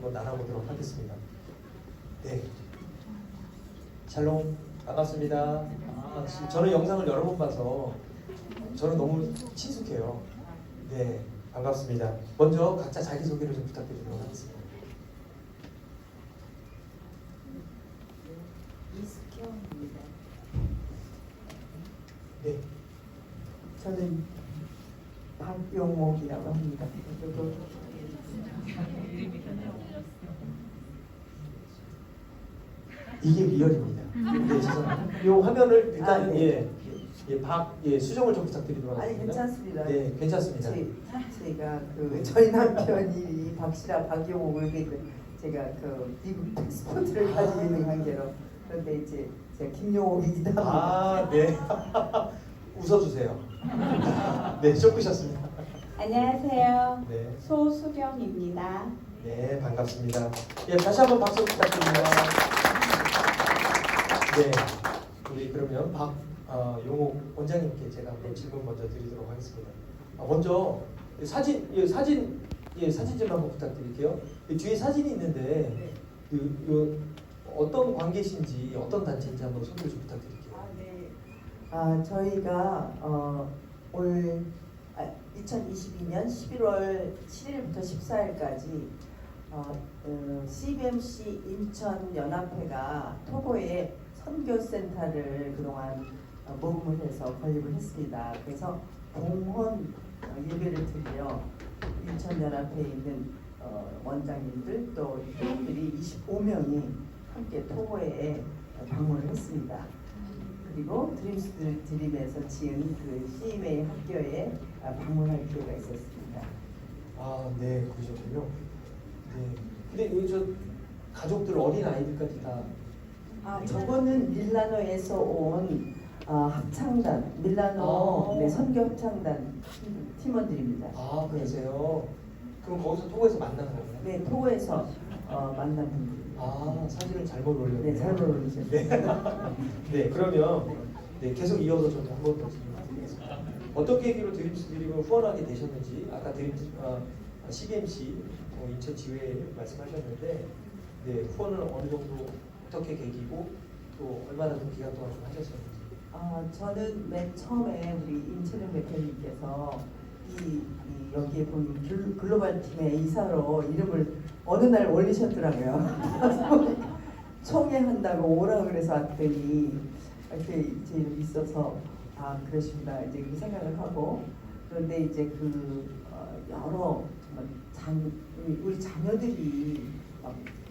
한번 나눠보도록 하겠습니다. 네, 샬롬, 반갑습니다. 저는 영상을 여러 번 봐서 저는 너무 친숙해요. 네, 반갑습니다. 먼저 각자 자기소개를 좀 부탁드리도록 하겠습니다. 이숙경입니다. 네, 저는 박용옥이라고 합니다. 이게 리얼입니다. 네, 죄송합니다. 이 화면을 일단 네. 수정을 좀 부탁드리도록 아니 하겠습니다. 괜찮습니다. 네, 괜찮습니다. 제가 저희 남편이 박씨라 박용옥을 제가 미국 패스포트를 가지고 있는 관계로 그런데 이제 제가 김용옥이기도 합니다. 아, 네. 웃어주세요. 네, 쫓기셨습니다. 안녕하세요. 네. 소수경입니다. 네, 반갑습니다. 예, 다시 한번 박수 부탁드립니다. 네, 우리 그러면 용옥 원장님께 제가 한번 질문 먼저 드리도록 하겠습니다. 먼저 사진 좀 한번 부탁드릴게요. 뒤에 사진이 있는데 어떤 관계신지 어떤 단체인지 한번 소개를 좀 부탁드릴게요. 저희가 올 2022년 11월 7일부터 14일까지 CBMC 인천연합회가 토고에 선교센터를 그동안 모금을 해서 건립을 했습니다. 그래서 봉헌 예배를 드리려 인천연합회에 있는 원장님들 또 회원들이 25명이 함께 토고에 방문을 했습니다. 그리고 드림스 드림에서 지은 그 CMA 학교에 방문할 기회가 있었습니다. 아, 네, 그러셨군요. 네. 근데 여기 저 가족들 어린 아이들까지 다. 저거는 밀라노에서 온 합창단, 밀라노 선교 합창단 팀원들입니다. 아, 그러세요? 그럼 거기서 토고에서 만난 거예요? 네, 토고에서 만난 분들. 아, 사진을 잘못 올렸네요. 네, 잘못 올리셨어요. 네. 네, 그러면 계속 이어서 좀 한 번 더 질문드리겠습니다. 어떤 계기로 드림스 드림을 후원하게 되셨는지 아까 CBMC 인천 지회 말씀하셨는데 후원을 어느 정도 어떻게 계기고 또 얼마나 좀 기간 동안 좀 하셨었는지. 저는 맨 처음에 우리 임채령 대표님께서 여기에 보면 글로벌 팀의 이사로 이름을 어느 날 올리셨더라고요. 청해한다고 오라 그래서 왔더니 이렇게 제 이름이 있어서 그러시구나 이제 그 생각을 하고 그런데 이제 여러 우리 자녀들이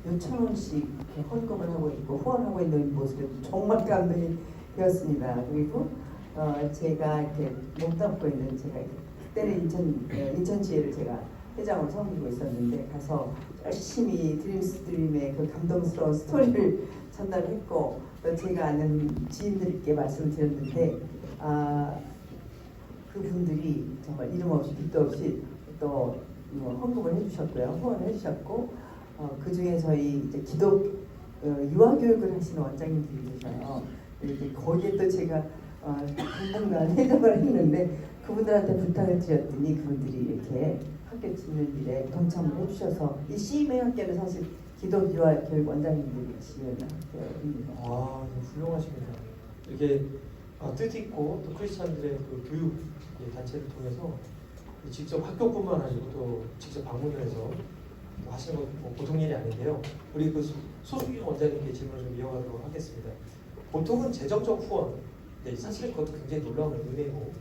몇천 원씩 헌금을 하고 있고 후원하고 있는 모습에 정말 감동이 되었습니다. 그리고 제가 이렇게 몸담고 있는 제가 그때는 인천지회를 제가 회장으로 섬기고 있었는데 가서 열심히 드림스 드림의 그 감동스러운 스토리를 전달했고 또 제가 아는 지인들께 말씀을 드렸는데 그분들이 정말 이름 없이 빚도 없이 또 헌금을 해주셨고요, 후원을 해주셨고 그 중에 저희 이제 기독 유아교육을 하시는 원장님들이 계셔요. 이제 거기에 또 제가 당분간 회장을 했는데 그분들한테 부탁을 드렸더니 그분들이 이렇게 학교 짓는 일에 동참을 해주셔서 이 CMA 학교는 사실 기독 유아교육 원장님들이 지은 학교입니다. 훌륭하십니다. 이렇게 뜻있고 또 크리스찬들의 그 교육 단체를 통해서 직접 학교뿐만 아니고 또 직접 방문을 해서 하시는 건 보통 일이 아닌데요. 우리 소수경 원장님께 질문을 좀 이어가도록 하겠습니다. 보통은 재정적 후원, 사실 그것도 굉장히 놀라운 은혜고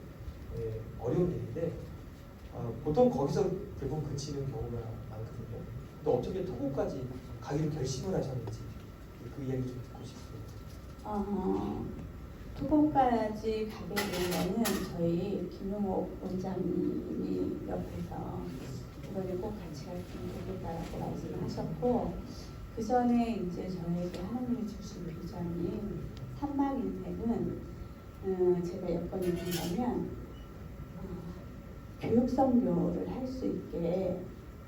어려운 일인데 보통 거기서 대부분 그치는 경우가 많거든요. 또 어떻게 토고까지 가기로 결심을 하셨는지 그 이야기 좀 듣고 싶습니다. 토고까지 가게 된 거는 저희 김용옥 원장님이 옆에서 이거를 꼭 같이 갔으면 좋겠다라고 말씀을 하셨고 그 전에 이제 저에게 하나님이 주신 비전이 산막 인생은 제가 여건이 된다면 교육 선교를 할 수 있게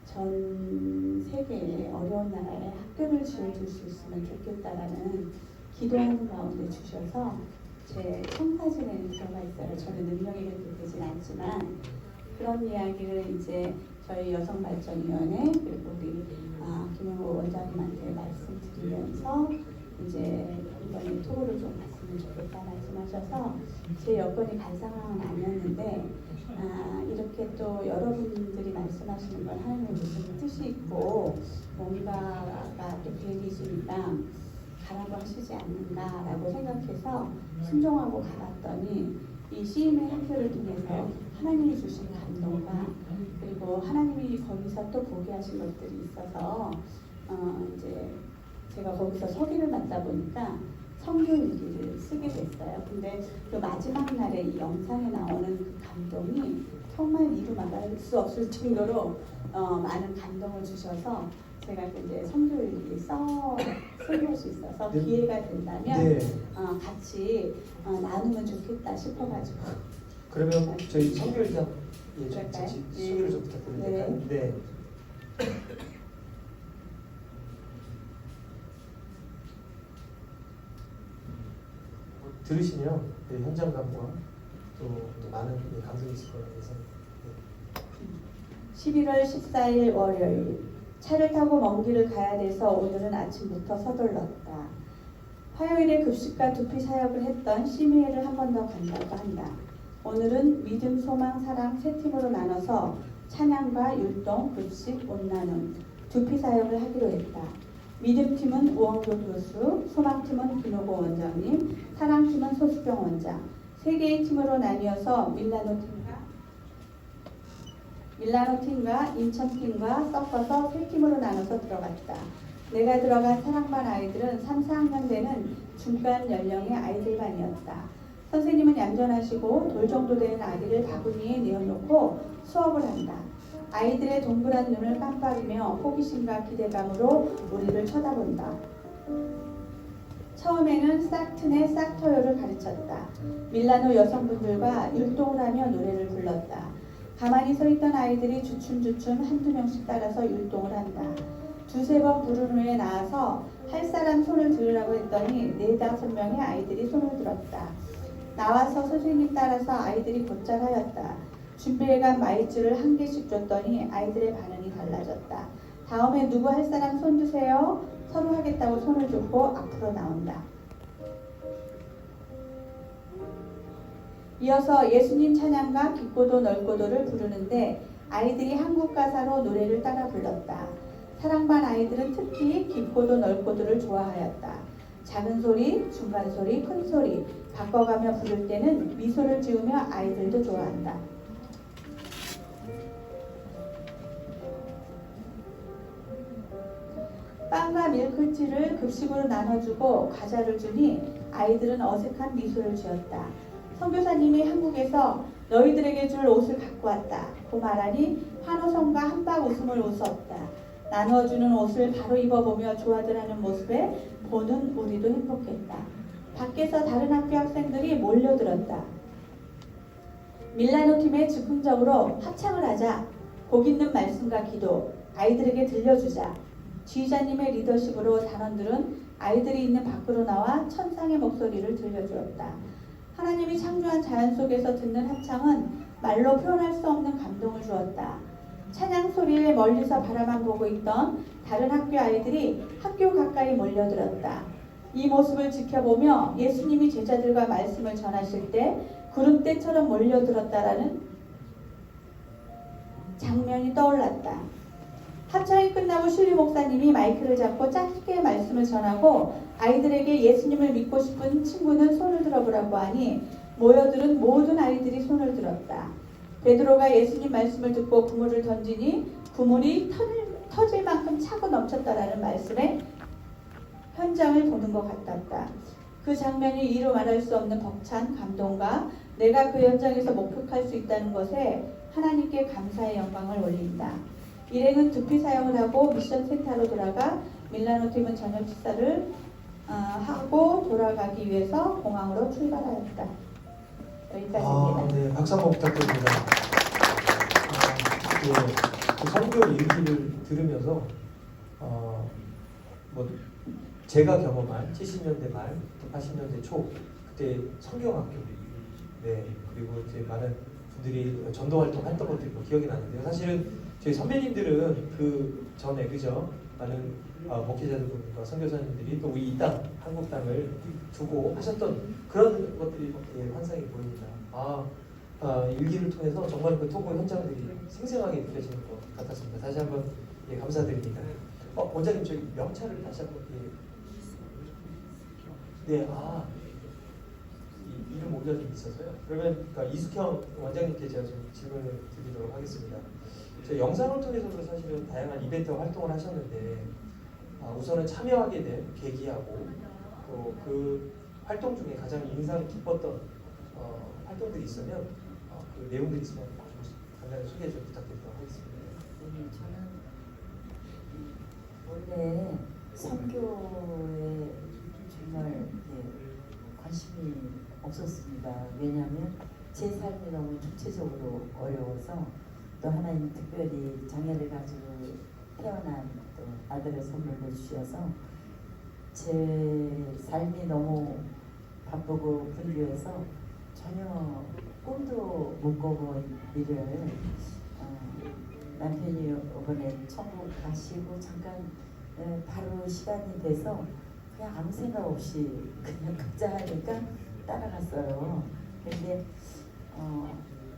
전 세계의 어려운 나라에 학교를 지어줄 수 있으면 좋겠다라는 기도하는 가운데 주셔서 제 청사진에 들어가 있어요. 저는 능력이 그렇게 되진 않지만 그런 이야기를 이제 저희 여성발전위원회 그리고 우리 김영호 원장님한테 말씀드리면서 이제 이번에 토로를 좀 갔으면 좋겠다 말씀하셔서 제 여건이 갈 상황은 아니었는데 이렇게 또 여러분들이 말씀하시는 건 하나님의 무슨 뜻이 있고 뭔가가 또 계획이 있으니까 가라고 하시지 않는가라고 생각해서 순종하고 가봤더니 이 시임의 학교를 통해서 하나님이 주신 감동과 그리고 하나님이 거기서 또 보게 하신 것들이 있어서 이제 제가 거기서 서기를 맡다 보니까 성교일기를 쓰게 됐어요. 근데 그 마지막 날에 이 영상에 나오는 그 감동이 정말 이루 말할 수 없을 정도로 많은 감동을 주셔서 제가 이제 성교일기 쓸 것이 있어서 네. 기회가 된다면 네. 같이 나누면 좋겠다 싶어가지고. 그러면 저희 성교일장 좀 그럴까요? 같이 네. 소개를 좀 부탁드립니다. 네. 들으시면 현장감과 또 많은 감동이 있을 거라고 해서 11월 14일 월요일 차를 타고 먼 길을 가야 돼서 오늘은 아침부터 서둘렀다. 화요일에 급식과 두피 사역을 했던 심의회를 한 번 더 간다고 한다. 오늘은 믿음, 소망, 사랑 세 팀으로 나눠서 찬양과 율동, 급식, 온나눔, 두피 사역을 하기로 했다. 믿음팀은 우원교 교수, 소망팀은 김효고 원장님, 사랑팀은 소수경 원장, 세 개의 팀으로 나뉘어서 밀라노팀과 인천팀과 섞어서 세 팀으로 나눠서 들어갔다. 내가 들어간 사랑반 아이들은 3, 4학년 되는 중간 연령의 아이들반이었다. 선생님은 얌전하시고 돌 정도 되는 아기를 바구니에 내어놓고 수업을 한다. 아이들의 동그란 눈을 깜빡이며 호기심과 기대감으로 우리를 쳐다본다. 처음에는 싹트네 싹터요를 가르쳤다. 밀라노 여성분들과 율동을 하며 노래를 불렀다. 가만히 서 있던 아이들이 주춤주춤 한두 명씩 따라서 율동을 한다. 두세 번 부른 후에 나와서 할 사람 손을 들으라고 했더니 4-5명의 아이들이 손을 들었다. 나와서 선생님 따라서 아이들이 곧잘 하였다. 준비해간 마이쮸를 1개씩 줬더니 아이들의 반응이 달라졌다. 다음에 누구 할 사람 손 드세요. 서로 하겠다고 손을 줬고 앞으로 나온다. 이어서 예수님 찬양과 깊고도 넓고도를 부르는데 아이들이 한국 가사로 노래를 따라 불렀다. 사랑반 아이들은 특히 깊고도 넓고도를 좋아하였다. 작은 소리, 중간 소리, 큰 소리 바꿔가며 부를 때는 미소를 지으며 아이들도 좋아한다. 빵과 밀크티를 급식으로 나눠주고 과자를 주니 아이들은 어색한 미소를 지었다. 선교사님이 한국에서 너희들에게 줄 옷을 갖고 왔다 고 말하니 환호성과 한박 웃음을 웃었다. 나눠주는 옷을 바로 입어보며 좋아들하는 모습에 보는 우리도 행복했다. 밖에서 다른 학교 학생들이 몰려들었다. 밀라노 팀에 즉흥적으로 합창을 하자. 복 있는 말씀과 기도, 아이들에게 들려주자. 지휘자님의 리더십으로 단원들은 아이들이 있는 밖으로 나와 천상의 목소리를 들려주었다. 하나님이 창조한 자연 속에서 듣는 합창은 말로 표현할 수 없는 감동을 주었다. 찬양 소리에 멀리서 바라만 보고 있던 다른 학교 아이들이 학교 가까이 몰려들었다. 이 모습을 지켜보며 예수님이 제자들과 말씀을 전하실 때 구름대처럼 몰려들었다라는 장면이 떠올랐다. 합창이 끝나고 슐리 목사님이 마이크를 잡고 짧게 말씀을 전하고 아이들에게 예수님을 믿고 싶은 친구는 손을 들어보라고 하니 모여들은 모든 아이들이 손을 들었다. 베드로가 예수님 말씀을 듣고 그물을 던지니 그물이 터질 만큼 차고 넘쳤다라는 말씀에 현장을 보는 것 같았다. 그 장면이 이루 말할 수 없는 벅찬 감동과 내가 그 현장에서 목격할 수 있다는 것에 하나님께 감사의 영광을 올린다. 일행은 두피 사용을 하고 미션 센터로 돌아가 밀라노 팀은 저녁 식사를 하고 돌아가기 위해서 공항으로 출발하였다. 여기까지입니다. 네, 박수 한번 부탁드립니다. 그 선교 일기를 들으면서 뭐 제가 경험한 70년대 말, 80년대 초 그때 성경학교, 네, 그리고 이제 많은 분들이 전도 활동했던 것들이 기억이 나는데요. 사실은 저희 선배님들은 그 전에 그죠? 많은 목회자들과 선교사님들이 또 우리 이 땅 한국 땅을 두고 하셨던 그런 것들이 예, 환상이 보입니다. 일기를 통해서 정말 그 토고 현장들이 생생하게 느껴지는 것 같았습니다. 다시 한번 예, 감사드립니다. 원장님 저희 명찰을 다시 한번 네, 이름 오류가 좀 있어서요. 그러면 그러니까 이숙형 원장님께 제가 좀 질문을 드리도록 하겠습니다. 저희 영상을 통해서도 사실은 다양한 이벤트 활동을 하셨는데 우선은 참여하게 된 계기하고 또 그 활동 중에 가장 인상 깊었던 활동들이 있으면 그 내용들이 있으면 간단히 소개 좀 부탁드리도록 하겠습니다. 저는 원래 선교에 정말 관심이 없었습니다. 왜냐하면 제 삶이 너무 총체적으로 어려워서 또 하나님 특별히 장애를 가지고 태어난 또 아들을 선물로 주셔서 제 삶이 너무 바쁘고 분주해서 전혀 꿈도 못 꿔본 일을 남편이 이번에 천국 가시고 잠깐 바로 시간이 돼서 그냥 아무 생각 없이 그냥 각자 하니까 따라갔어요. 근데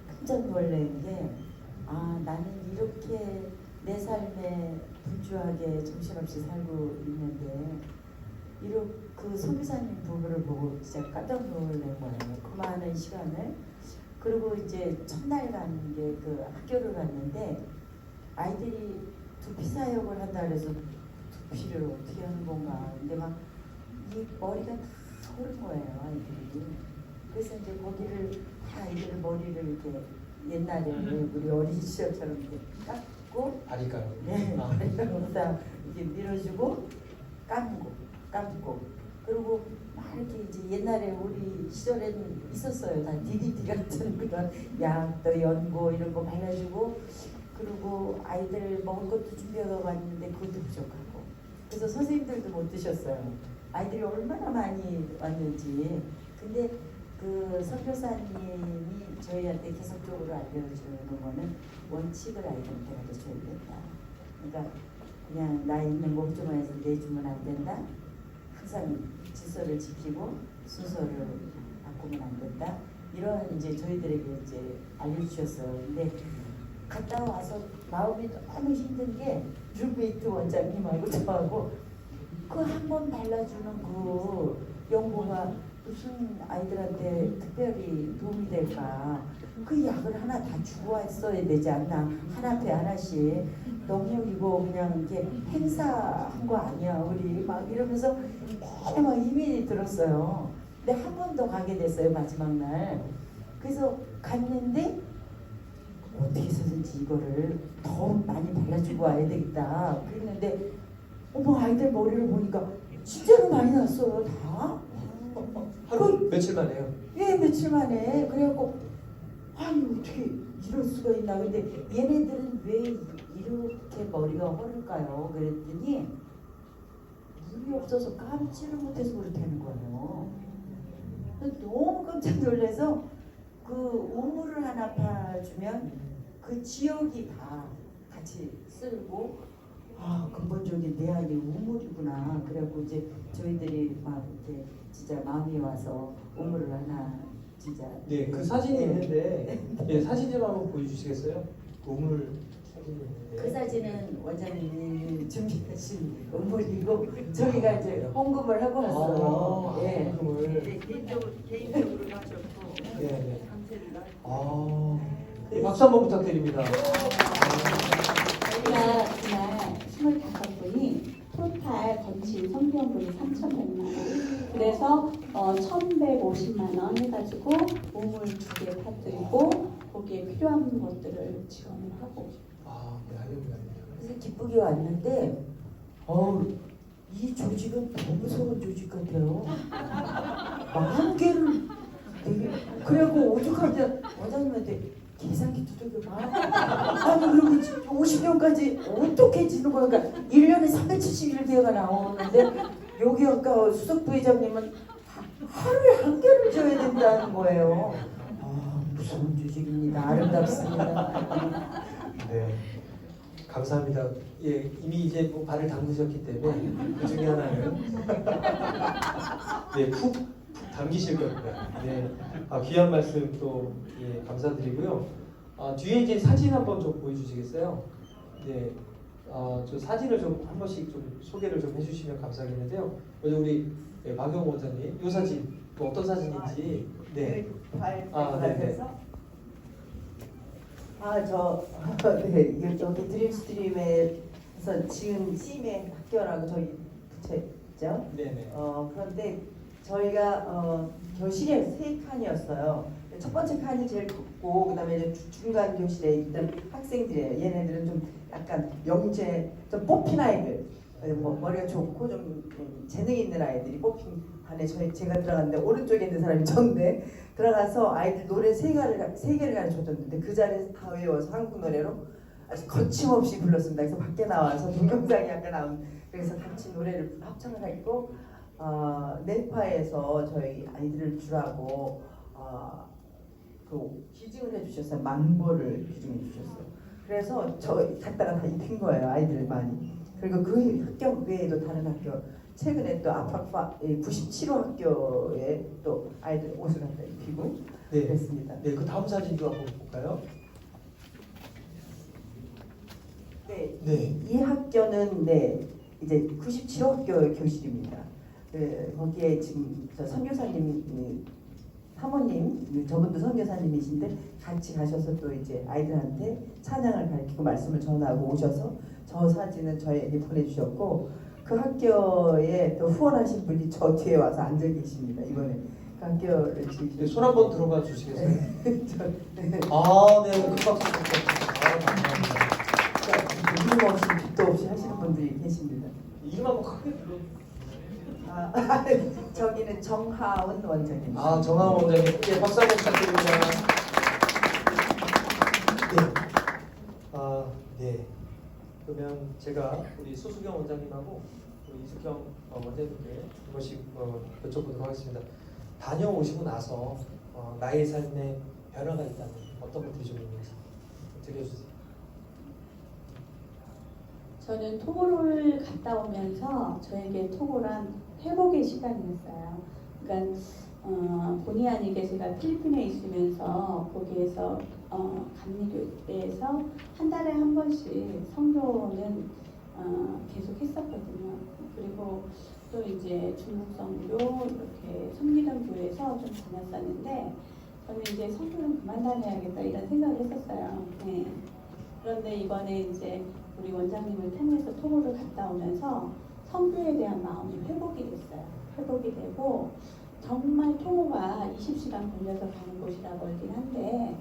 깜짝 놀란 게 나는 이렇게 내 삶에 분주하게 정신없이 살고 있는데 그 선교사님 부부를 보고 진짜 깜짝 놀란 거예요. 그 많은 시간을. 그리고 이제 첫날 가는 게 그 학교를 갔는데 아이들이 두피 사역을 한다 그래서 두피를 어떻게 하는 건가. 근데 막 이 머리가 다 흐른 거예요, 아이들이. 그래서 이제 거기를 다 아이들 머리를 이렇게 옛날에 우리 어린 시절처럼 이렇게 깎고 아릴까요? 네, 다 이렇게 밀어주고 감고 그리고 막 이렇게 이제 옛날에 우리 시절에는 있었어요. 다 DDT 같은 그런 약도 연고 이런 거 발라주고 그리고 아이들 먹을 것도 준비하고 왔는데 그것도 부족하고 그래서 선생님들도 못 드셨어요. 아이들이 얼마나 많이 왔는지. 근데 그 선교사님이 저희한테 계속적으로 알려주는 거는 원칙을 아이들한테 가르쳐야 된다. 그러니까 그냥 나 있는 거 호주머니에서 내주면 안 된다. 항상 질서를 지키고 순서를 바꾸면 안 된다. 이런 이제 저희들에게 이제 알려주셨어요. 근데 갔다 와서 마음이 너무 힘든 게 룸메이트 원장님하고 저하고 그 한 번 발라주는 그 연고가 무슨 아이들한테 특별히 도움이 될까? 그 약을 하나 다 주고 왔어야 되지 않나? 하나 앞에 하나씩. 너무 이거 그냥 이렇게 행사한 거 아니야 우리 막 이러면서 내내 막 이민이 들었어요. 근데 한 번 더 가게 됐어요 마지막 날. 그래서 갔는데 어떻게 해서든지 이거를 더 많이 발라주고 와야 되겠다. 그랬는데 아이들 머리를 보니까 진짜로 많이 났어요 다. 하루 며칠 만에요? 예, 며칠 만에. 그래갖고 어떻게 이럴 수가 있나. 근데 얘네들은 왜 이렇게 머리가 허를까요? 그랬더니 물이 없어서 감지를 못해서 그렇다는 거예요. 너무 깜짝 놀라서 그 우물을 하나 파주면 그 지역이 다 같이 쓸고 근본적인 내 안이 우물이구나. 그래갖고 이제 저희들이 막 이렇게 진짜 마음이 와서 우물을 하나 진짜. 네, 그 사진이 있는데 사진 좀 한번 보여주시겠어요? 우물 사진이 있는데. 그 사진은 원장님이 준비하신 우물이고 저희가 이제 헌금을 하고 왔어요. 예. 헌금을. 개인적으로 하셨고 네. 상태를 낳고. 네, 박수 한번 부탁드립니다. 저희가 그날 25분이 토탈 건진 성비원분이 3,100만 원. 그래서 1,150만 원 해가지고 우물 2개 파드리고 거기에 필요한 것들을 지원을 하고. 네, 알려드립니다. 그래서 기쁘게 왔는데 이 조직은 더 무서운 조직 같아요. 40개를 그래갖고 오죽하면 원장님한테 계산기 두들겨봐. 그리고 50년까지 어떻게 지는 거야. 그러니까 1년에 371개가 나오는데 여기 아까 수석 부회장님은 하루에 한 개를 줘야 된다는 거예요. 무서운 조직입니다. 아름답습니다. 네. 감사합니다. 예, 이미 이제 뭐 발을 담그셨기 때문에 그 중에 하나는 네, 푹 담기실 겁니다. 네, 귀한 말씀 또 예, 감사드리고요. 뒤에 이제 사진 한번 좀 보여주시겠어요? 네, 저 사진을 좀 한 번씩 좀 소개를 좀 해주시면 감사하겠는데요. 먼저 우리 예, 박영 원장님, 이 사진 뭐 어떤 사진인지 네, 네네. 네, 여기 드림스트림에서 지금 CM의 학교라고 저희 붙여있죠. 네네. 그런데 저희가 교실에 세 칸이었어요. 첫 번째 칸이 제일 컸고, 그다음에 이제 중간 교실에 있던 학생들이에요. 얘네들은 좀 약간 영재, 좀 뽑힌 아이들, 뭐 머리가 좋고 좀 재능 있는 아이들이 뽑힌 반에 제가 들어갔는데 오른쪽에 있는 사람이 전데 들어가서 아이들 노래 세 개를 가르쳐줬는데 그 자리에서 다 외워서 한국 노래로 아주 거침없이 불렀습니다. 그래서 밖에 나와서 동영상이 아까 나온 그래서 같이 노래를 합창을 했고 네파에서 저희 아이들을 주라고 그 기증을 해주셨어요. 망보를 기증해 주셨어요. 그래서 저 갔다가 다 입힌 거예요. 아이들 많이. 그리고 그 학교 외에도 다른 학교 최근에 또 아파파 97호 학교에 또 아이들 옷을 갖다 입히고 네. 그랬습니다. 네, 그 다음 사진도 한번 볼까요? 네, 네. 이 학교는 네 이제 97호 학교 교실입니다. 네, 거기에 지금 저 선교사님 사모님 저분도 선교사님이신데 같이 가셔서 또 이제 아이들한테 찬양을 가르치고 말씀을 전하고 오셔서 저 사진은 저에게 보내주셨고 그 학교에 또 후원하신 분이 저 뒤에 와서 앉아 계십니다. 이번에 그 학교를 지금 네, 손 한번 들어봐 주시겠어요? 네. 네, 큰 박수 감사합니다. 이름 없이 빚도 없이 하시는 분들이 계십니다. 이름 한번 크게 불러. 저기는 정하은 원장님. 정하원 원장님, 예, 박수 한번 부탁드립니다. 네. 네. 그러면 제가 우리 소수경 원장님하고 우리 이숙경 원장님께 한 번씩 여쭤보도록 하겠습니다. 다녀오시고 나서 나의 삶에 변화가 있다면 어떤 것들이 좀 있는지 들려주세요. 저는 토고를 갔다 오면서 저에게 토고란 회복의 시간이었어요. 그러니까 본의 아니게 제가 필리핀에 있으면서 거기에서 감리교회에서 한 달에 한 번씩 성교는 계속 했었거든요. 그리고 또 이제 중국 성교 이렇게 섬기던 교회에서 좀 다녔었는데 저는 이제 성교는 그만 다녀야겠다 이런 생각을 했었어요. 네. 그런데 이번에 이제 우리 원장님을 통해서 토고를 갔다 오면서 성교에 대한 마음이 회복이 됐어요. 회복이 되고 정말 토고가 20시간 걸려서 가는 곳이라고 알긴 한데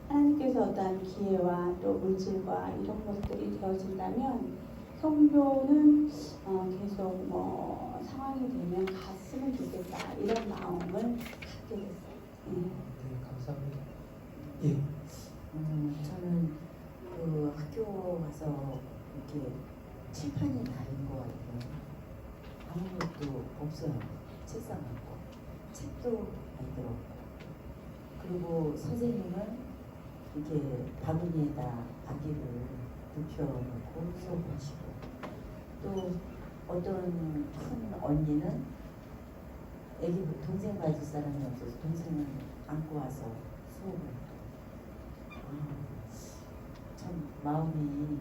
하나님께서 어떠한 기회와 또 물질과 이런 것들이 되어진다면 성교는 계속 뭐 상황이 되면 갔으면 좋겠다 이런 마음을 갖게 됐어요. 네, 감사합니다. 예. 저는 그 학교 가서 이렇게 칠판이 다른 것 같아요. 아무것도 없어요. 책상하고 책도 안 들었고 그리고 선생님은 이렇게 바구니에다 아기를 눕혀놓고 수업하시고 또 어떤 큰 언니는 애기 동생 봐줄 사람이 없어서 동생을 안고 와서 수업을 참 마음이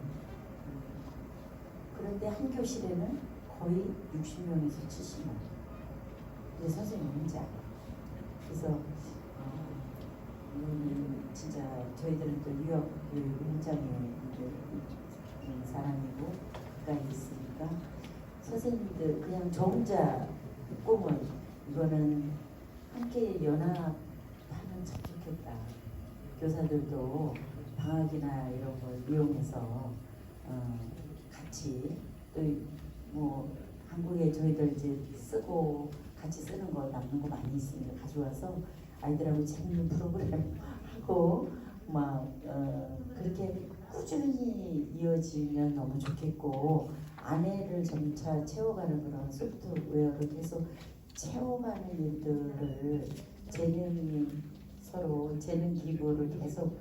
그런데 한 교실에는 거의 60명에서 70명 근데 선생님 혼자 그래서 진짜 저희들은 또 유학 현장에 사람이고 가까이 있으니까 선생님들 그냥 저 혼자 꿈은 이거는 함께 연합하면 참 좋겠다. 교사들도 방학이나 이런 걸 이용해서 같이 또 뭐 한국에 저희들 이제 쓰고 같이 쓰는 거 남는 거 많이 있으니까 가져와서 아이들하고 재밌는 프로그램 하고 막 그렇게 꾸준히 이어지면 너무 좋겠고 안에를 점차 채워가는 그런 소프트웨어를 계속 채워가는 일들을 재능이 서로 재능 기부를 계속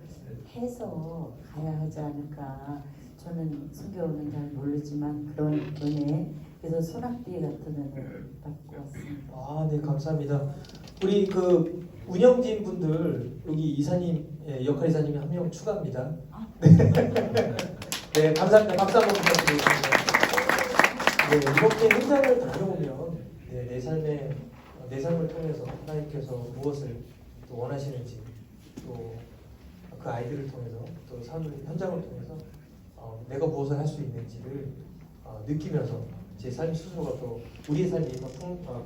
해서 가야 하지 않을까. 저는 성경은 잘 모르지만 그런 은혜, 그래서 소낙비 같은 은혜를 받고 왔습니다. 아, 네, 감사합니다. 우리 그 운영진 분들 여기 이사님, 역할 이사님이 한 명 추가합니다. 네, 네, 감사합니다. 박수 한번 부탁드리겠습니다. 네, 이렇게 현장을 다녀오면 내 삶을 통해서 하나님께서 무엇을 또 원하시는지, 또 그 아이들을 통해서, 또 현장을 통해서 내가 무엇을 할 수 있는지를 느끼면서 제 삶 스스로가 또 우리의 삶이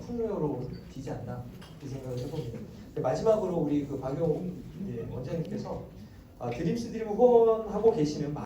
풍요로워지지 않나 이 생각을 해봅니다. 마지막으로 우리 그 박용 원장님께서 드림스 드림 후원하고 계시는